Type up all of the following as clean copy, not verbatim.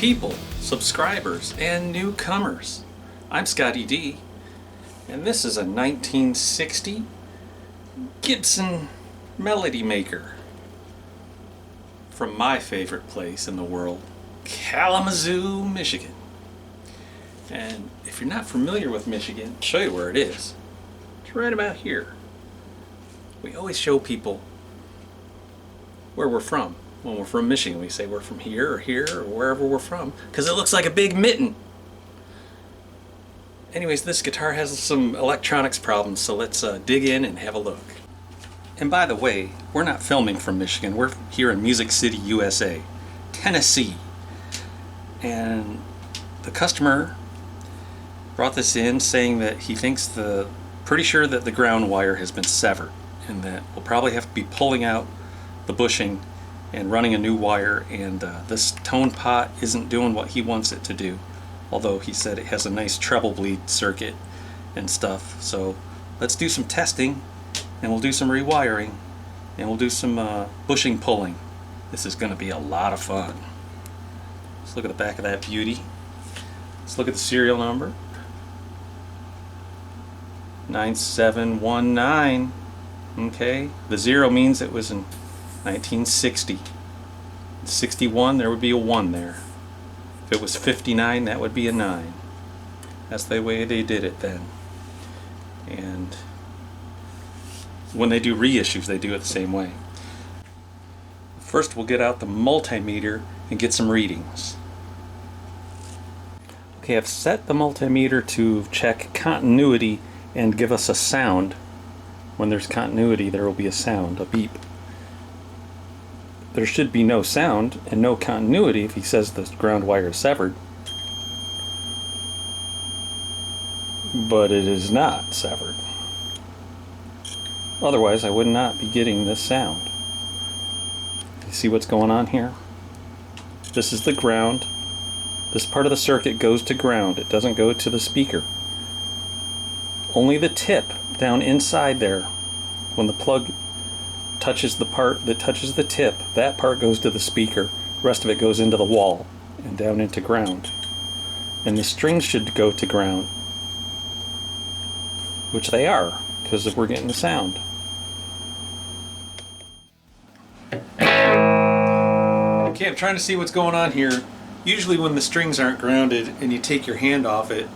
people, subscribers, and newcomers. I'm Scotty D, and this is a 1960 Gibson Melody Maker from my favorite place in the world, Kalamazoo, Michigan. And if you're not familiar with Michigan, I'll show you where it is. It's right about here. We always show people where we're from. When we're from Michigan, we say we're from here or wherever we're from, because it looks like a big mitten. Anyways, this guitar has some electronics problems, so let's dig in and have a look. And by the way, we're not filming from Michigan. We're here in Music City, USA, Tennessee. And the customer brought this in saying that he thinks pretty sure that the ground wire has been severed, and that we'll probably have to be pulling out the bushing and running a new wire, and this tone pot isn't doing what he wants it to do, although he said it has a nice treble bleed circuit and stuff. So let's do some testing, and we'll do some rewiring, and we'll do some bushing pulling. This is going to be a lot of fun. Let's look at the back of that beauty. Let's look at the serial number. 9719. Okay, the 0 means it was in 1960. 61, there would be a 1 there. If it was 59, that would be a 9. That's the way they did it then. And when they do reissues, they do it the same way. First, we'll get out the multimeter and get some readings. Okay, I've set the multimeter to check continuity and give us a sound. When there's continuity, there will be a sound, a beep. There should be no sound and no continuity if he says the ground wire is severed. But it is not severed. Otherwise, I would not be getting this sound. You see what's going on here? This is the ground. This part of the circuit goes to ground. It doesn't go to the speaker. Only the tip down inside there, when the plug touches the part that touches the tip, that part goes to the speaker. The rest of it goes into the wall and down into ground. And the strings should go to ground, which they are, because we're getting the sound. Okay, I'm trying to see what's going on here. Usually when the strings aren't grounded and you take your hand off it,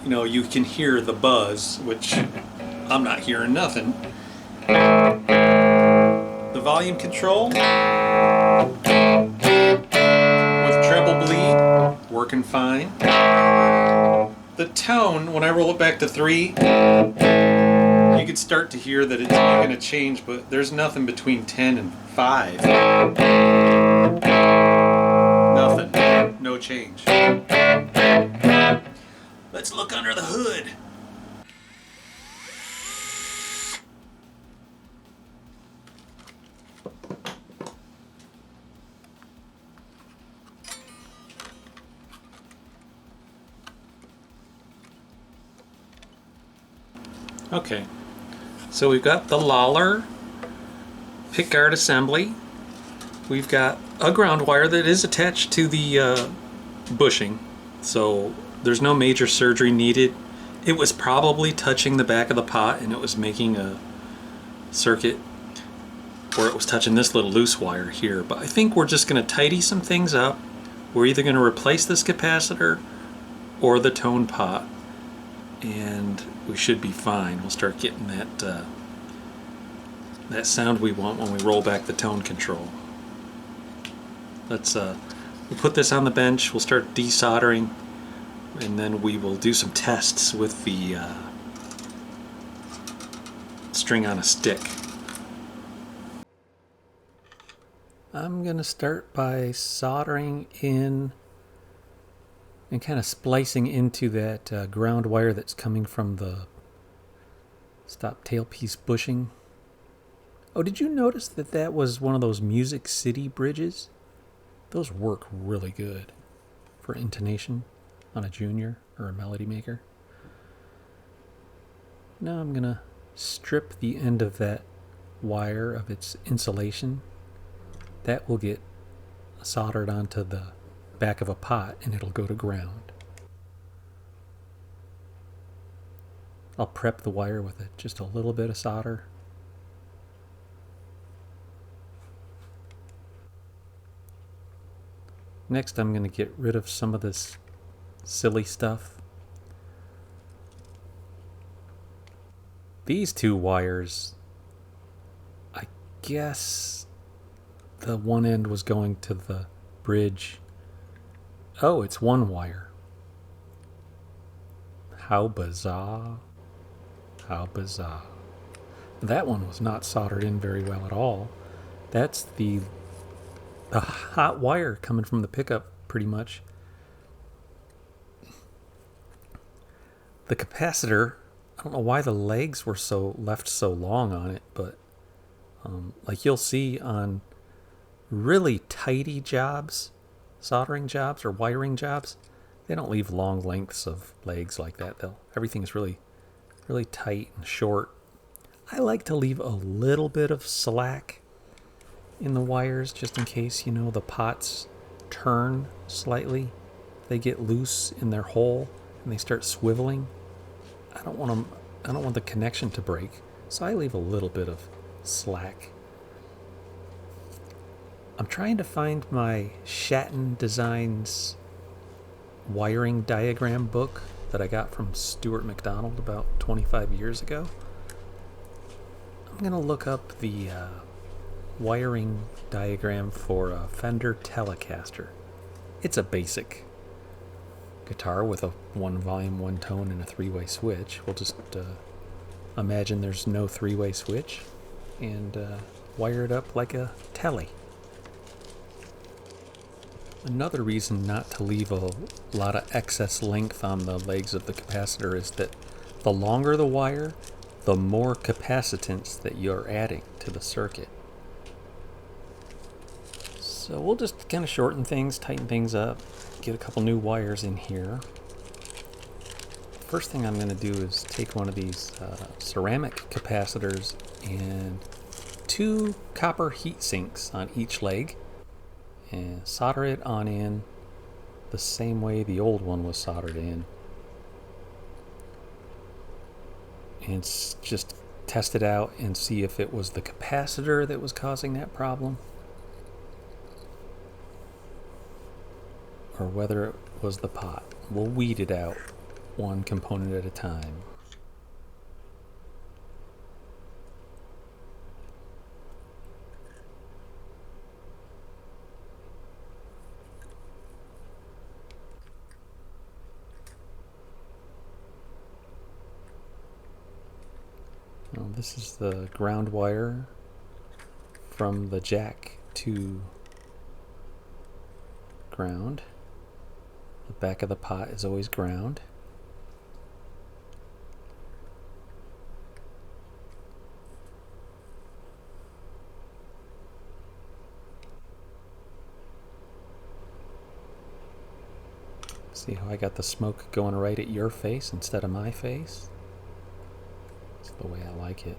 you know, you can hear the buzz, which I'm not hearing nothing. The volume control with treble bleed working fine. The tone, when I roll it back to 3, you can start to hear that it's making a change, but there's nothing between 10 and 5. Nothing. No change. Let's look under the hood. Okay, so we've got the Lawler pickguard assembly. We've got a ground wire that is attached to the bushing, so there's no major surgery needed. It was probably touching the back of the pot and it was making a circuit, or it was touching this little loose wire here, but I think we're just going to tidy some things up. We're either going to replace this capacitor or the tone pot, and we should be fine. We'll start getting that sound we want when we roll back the tone control. Let's we'll put this on the bench. We'll start desoldering, and then we will do some tests with the string on a stick. I'm gonna start by soldering in and kind of splicing into that ground wire that's coming from the stop tailpiece bushing. Oh, did you notice that that was one of those Music City bridges? Those work really good for intonation on a Junior or a Melody Maker. Now I'm gonna strip the end of that wire of its insulation. That will get soldered onto the back of a pot and it'll go to ground. I'll prep the wire with just a little bit of solder. Next, I'm going to get rid of some of this silly stuff. These two wires, I guess the one end was going to the bridge. Oh, it's one wire. How bizarre. How bizarre. That one was not soldered in very well at all. That's the hot wire coming from the pickup, pretty much. The capacitor, I don't know why the legs were left so long on it, but like you'll see on really tighty jobs, soldering jobs or wiring jobs, they don't leave long lengths of legs like that. Everything is really tight and short. I like to leave a little bit of slack in the wires just in case, the pots turn slightly. They get loose in their hole and they start swiveling. I don't want the connection to break, so I leave a little bit of slack. I'm trying to find my Shatton Designs wiring diagram book that I got from Stuart McDonald about 25 years ago. I'm going to look up the wiring diagram for a Fender Telecaster. It's a basic guitar with a 1 volume, 1 tone, and a 3-way switch. We'll just imagine there's no 3-way switch and wire it up like a telly. Another reason not to leave a lot of excess length on the legs of the capacitor is that the longer the wire, the more capacitance that you're adding to the circuit. So we'll just kind of shorten things, tighten things up, get a couple new wires in here. First thing I'm going to do is take one of these ceramic capacitors and 2 copper heat sinks on each leg and solder it on in the same way the old one was soldered in. And just test it out and see if it was the capacitor that was causing that problem or whether it was the pot. We'll weed it out one component at a time. Now, this is the ground wire from the jack to ground. The back of the pot is always ground. See how I got the smoke going right at your face instead of my face? That's the way I like it.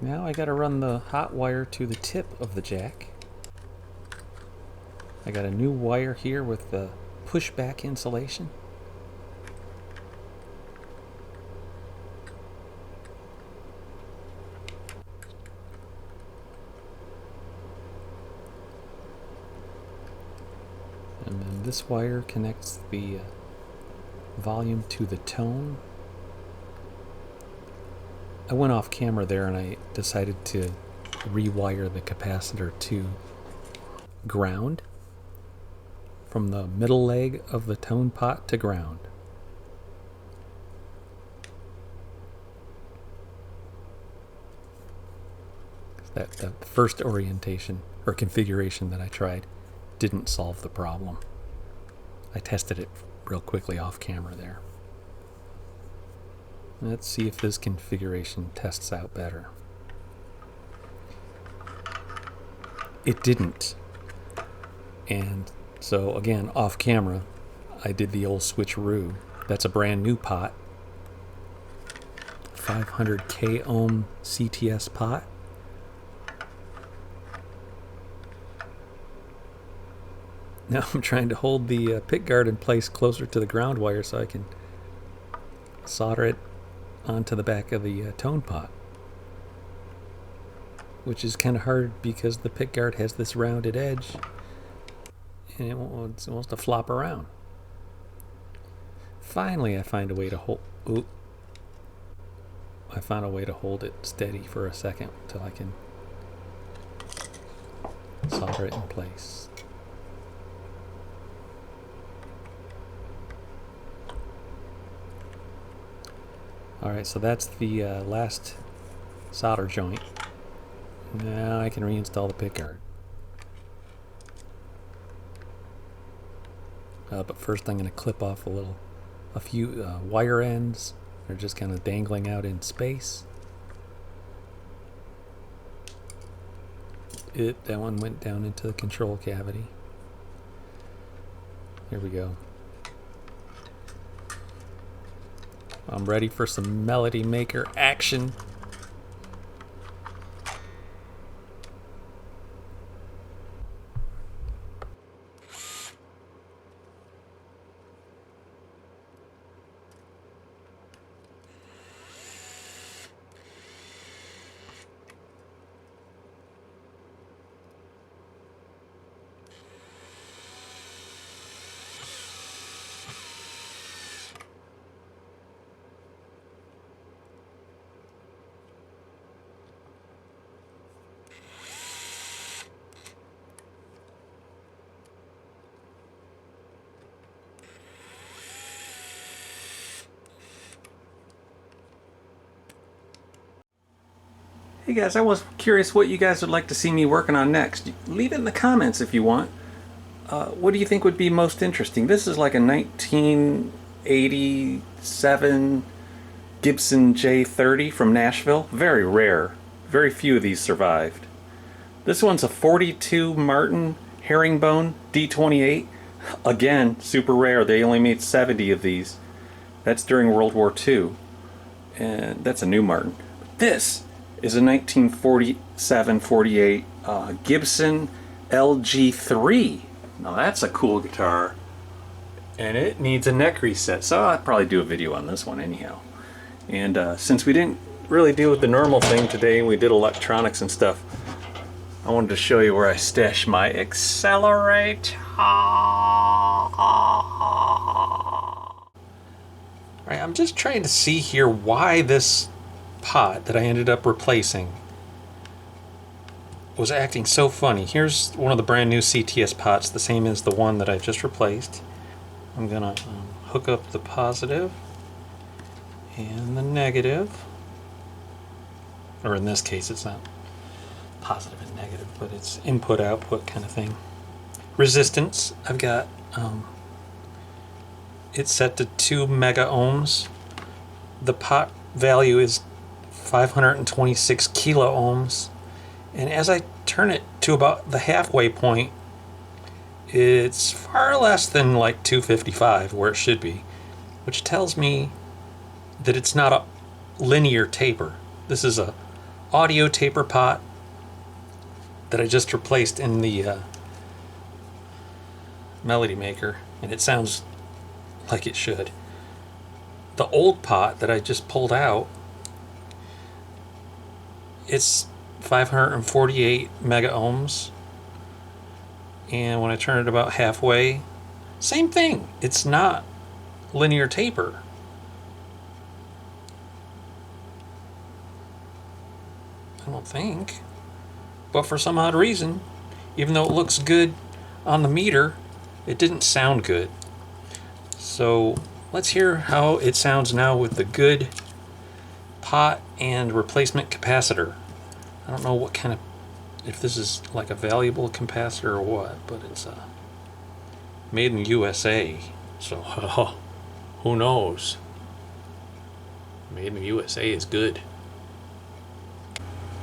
Now I got to run the hot wire to the tip of the jack. I got a new wire here with the pushback insulation. And then this wire connects the volume to the tone. I went off camera there and I decided to rewire the capacitor to ground. From the middle leg of the tone pot to ground. That first orientation or configuration that I tried didn't solve the problem. I tested it real quickly off camera there. Let's see if this configuration tests out better. It didn't. And so again, off camera, I did the old switcheroo. That's a brand new pot. 500k ohm CTS pot. Now I'm trying to hold the pick guard in place closer to the ground wire so I can solder it onto the back of the tone pot, which is kind of hard because the pick guard has this rounded edge and it wants to flop around. Finally, I find a way to hold. I found a way to hold it steady for a second until I can solder it in place. Alright, so that's the last solder joint. Now I can reinstall the pickguard. But first I'm going to clip off a few wire ends. They're just kind of dangling out in space. That one went down into the control cavity. Here we go. I'm ready for some Melody Maker action. Hey guys, I was curious what you guys would like to see me working on next. Leave it in the comments if you want. What do you think would be most interesting? This is like a 1987 Gibson J30 from Nashville. Very rare. Very few of these survived. This one's a 42 Martin herringbone D28. Again, super rare. They only made 70 of these. That's during World War II. And that's a new Martin. This is a 1947-48 Gibson LG3. Now that's a cool guitar. And it needs a neck reset, so I'll probably do a video on this one anyhow. And since we didn't really deal with the normal thing today, we did electronics and stuff, I wanted to show you where I stash my accelerator. Alright, I'm just trying to see here why this pot that I ended up replacing was acting so funny. Here's one of the brand new CTS pots, the same as the one that I just replaced. I'm gonna hook up the positive and the negative, or in this case it's not positive and negative, but it's input output kind of thing. Resistance, I've got it's set to 2 mega ohms. The pot value is 526 kilo ohms, and as I turn it to about the halfway point, it's far less than like 255 where it should be, which tells me that it's not a linear taper. This is a audio taper pot that I just replaced in the Melody Maker, and it sounds like it should. The old pot that I just pulled out, it's 548 mega ohms, and when I turn it about halfway, same thing. It's not linear taper. I don't think. But for some odd reason, even though it looks good on the meter, it didn't sound good. So let's hear how it sounds now with the good pot and replacement capacitor. I don't know what kind of, if this is like a valuable capacitor or what, but it's made in USA, so who knows? Made in the USA is good.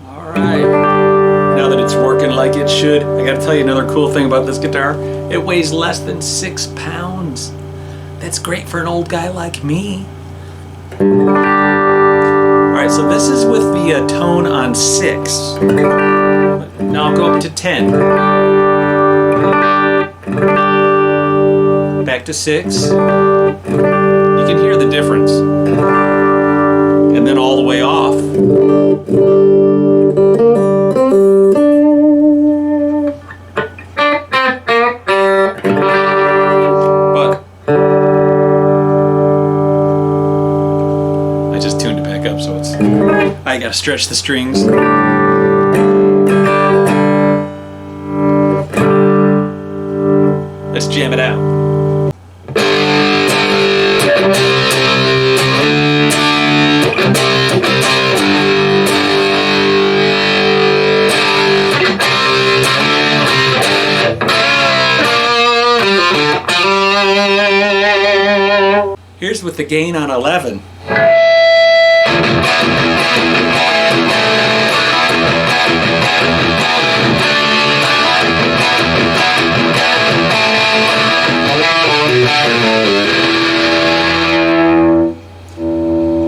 Alright, now that it's working like like it should. I gotta tell you another cool thing about this guitar. It weighs less than 6 pounds. That's great for an old guy like me. Alright, so this is with the tone on 6. Now I'll go up to 10. Back to 6. You can hear the difference. And then all the way off. But I just tuned it back up, so it's... I gotta stretch the strings. Let's jam it out. Here's with the gain on 11.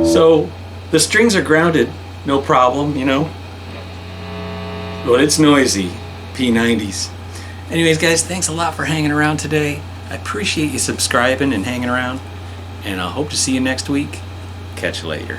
So the strings are grounded, no problem, you know. But it's noisy, P90s. Anyways, guys, thanks a lot for hanging around today. I appreciate you subscribing and hanging around. And I hope to see you next week. Catch you later.